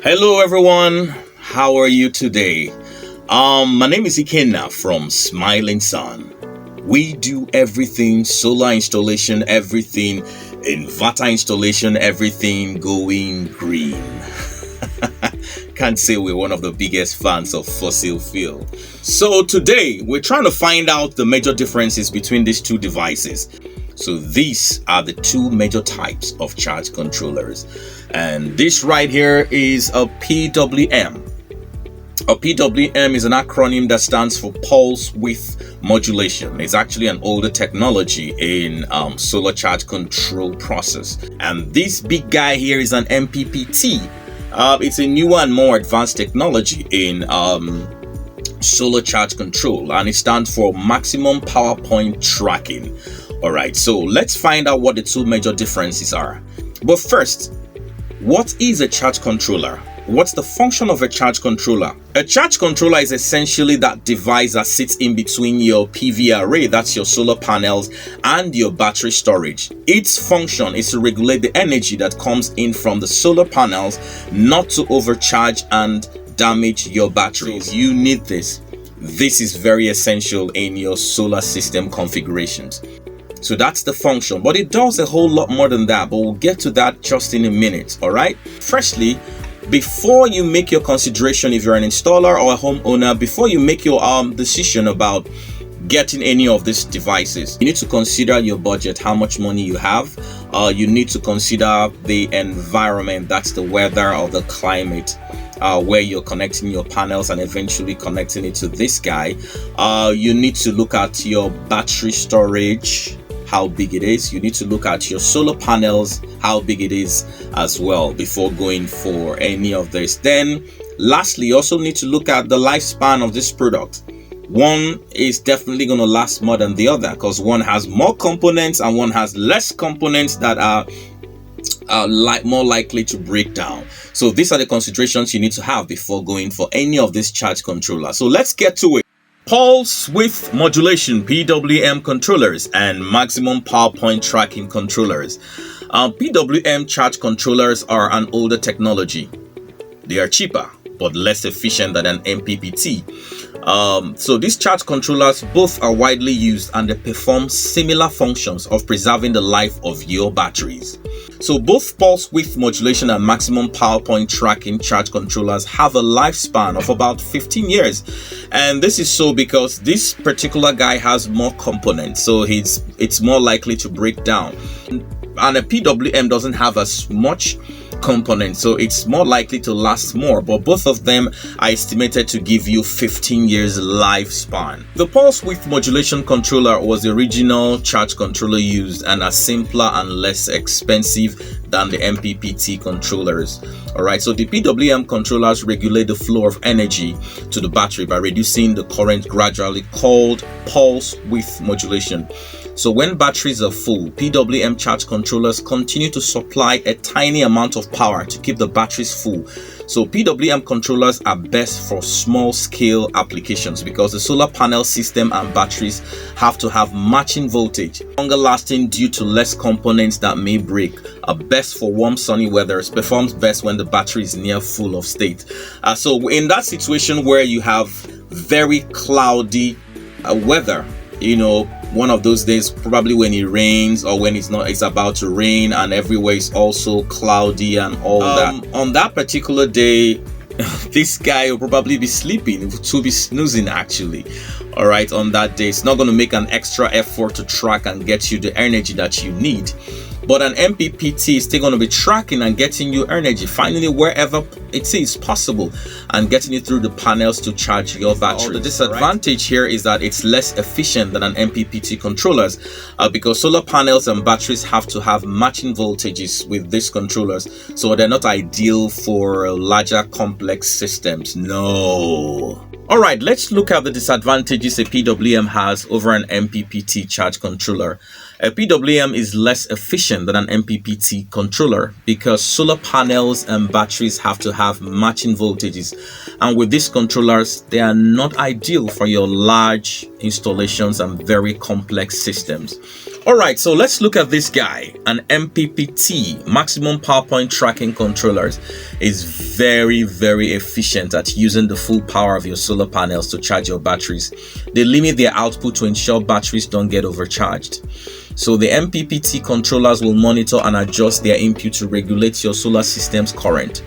Hello everyone, how are you today? My name is Ikenna from Smiling Sun. We do everything solar installation, everything inverter installation, everything going green. Can't say we're one of the biggest fans of fossil fuel. So today we're trying to find out the major differences between these two devices. So these are the two major types of charge controllers. And this right here is a PWM. A PWM is an acronym that stands for pulse width modulation. It's actually an older technology in solar charge control process. And this big guy here is an MPPT. It's a newer and more advanced technology in solar charge control, and it stands for maximum power point tracking. All right, so let's find out what the two major differences are. But first, what is a charge controller? What's the function of a charge controller? A charge controller is essentially that device that sits in between your PV array, that's your solar panels, and your battery storage. Its function is to regulate the energy that comes in from the solar panels, not to overcharge and damage your batteries. So you need this. This is very essential in your solar system configurations. So that's the function, but it does a whole lot more than that, but we'll get to that just in a minute. All right. Firstly, before you make your consideration, if you're an installer or a homeowner, before you make your decision about getting any of these devices, you need to consider your budget, how much money you have. You need to consider the environment, that's the weather or the climate, where you're connecting your panels and eventually connecting it to this guy. You need to look at your battery storage, how big it is. You need to look at your solar panels, how big it is as well, before going for any of this. Then lastly, you also need to look at the lifespan of this product. One is definitely going to last more than the other because one has more components and one has less components that are more likely to break down. So these are the considerations you need to have before going for any of these charge controllers. So let's get to it. Pulse width modulation PWM controllers and maximum power point tracking controllers. PWM charge controllers are an older technology. They are cheaper but less efficient than an MPPT. So these charge controllers both are widely used and they perform similar functions of preserving the life of your batteries. So both pulse width modulation and maximum power point tracking charge controllers have a lifespan of about 15 years. And this is so because this particular guy has more components, so it's more likely to break down. And a PWM doesn't have as much components, so it's more likely to last more, but both of them are estimated to give you 15 years lifespan. The pulse width modulation controller was the original charge controller used and are simpler and less expensive than the MPPT controllers. All right, so the PWM controllers regulate the flow of energy to the battery by reducing the current gradually, called pulse width modulation. So when batteries are full, PWM charge controllers continue to supply a tiny amount of power to keep the batteries full. So PWM controllers are best for small scale applications because the solar panel system and batteries have to have matching voltage. Longer lasting due to less components that may break. Are best for warm sunny weather. Performs best when the battery is near full of state. So in that situation where you have very cloudy weather, you know, one of those days probably when it rains or when it's about to rain and everywhere is also cloudy and all that. On that particular day, this guy will probably be sleeping, to be snoozing actually. All right, on that day, it's not going to make an extra effort to track and get you the energy that you need. But an MPPT is still going to be tracking and getting you energy, finding it wherever it is possible and getting it through the panels to charge your battery. The disadvantage here is that it's less efficient than an MPPT controllers because solar panels and batteries have to have matching voltages with these controllers, so they're not ideal for larger complex systems. No. All right, let's look at the disadvantages a PWM has over an MPPT charge controller. A PWM is less efficient than an MPPT controller because solar panels and batteries have to have matching voltages, and with these controllers they are not ideal for your large installations and very complex systems. All right, so let's look at this guy. An MPPT, maximum power point tracking controllers, is very, very efficient at using the full power of your solar panels to charge your batteries. They limit their output to ensure batteries don't get overcharged. So the MPPT controllers will monitor and adjust their input to regulate your solar system's current.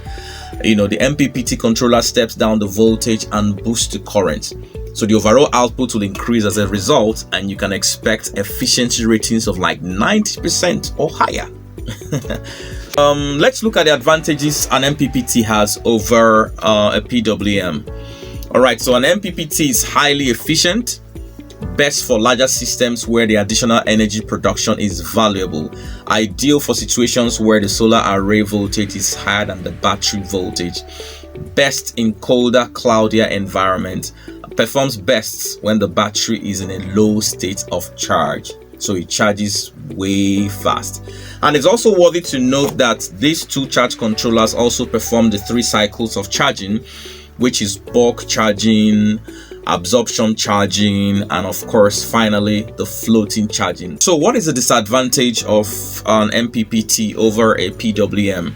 The MPPT controller steps down the voltage and boosts the current. So the overall output will increase as a result, and you can expect efficiency ratings of like 90% or higher. Let's look at the advantages an MPPT has over a PWM. All right, so an MPPT is highly efficient, best for larger systems where the additional energy production is valuable, ideal for situations where the solar array voltage is higher than the battery voltage, best in colder, cloudier environments, performs best when the battery is in a low state of charge, so it charges way fast. And it's also worthy to note that these two charge controllers also perform the 3 cycles of charging, which is bulk charging, absorption charging, and of course finally the floating charging. So what is the disadvantage of an MPPT over a PWM?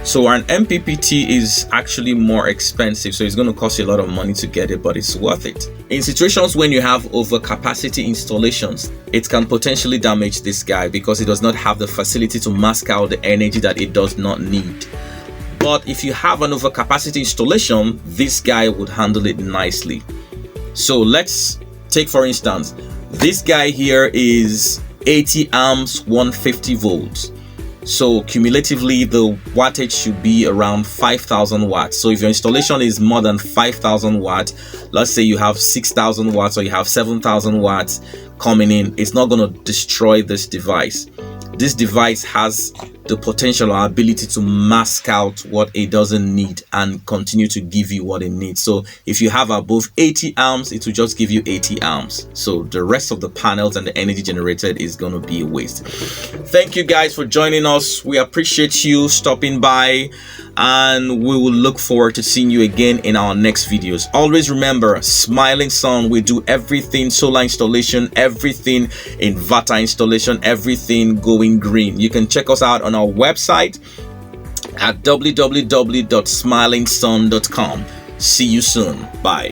So an MPPT is actually more expensive, so it's going to cost you a lot of money to get it, but it's worth it. In situations when you have overcapacity installations, it can potentially damage this guy because it does not have the facility to mask out the energy that it does not need. But if you have an overcapacity installation, this guy would handle it nicely. So let's take, for instance, this guy here is 80 amps, 150 volts. So cumulatively, the wattage should be around 5,000 watts. So if your installation is more than 5,000 watts, let's say you have 6,000 watts or you have 7,000 watts coming in, it's not going to destroy this device. This device has the potential or ability to mask out what it doesn't need and continue to give you what it needs. So if you have above 80 amps, it will just give you 80 amps. So the rest of the panels and the energy generated is going to be a waste. Thank you guys for joining us. We appreciate you stopping by, and we will look forward to seeing you again in our next videos. Always remember, Smiling Sun, we do everything solar installation, everything inverter installation, everything going green. You can check us out on our website at www.smilingsun.com. See you soon. Bye.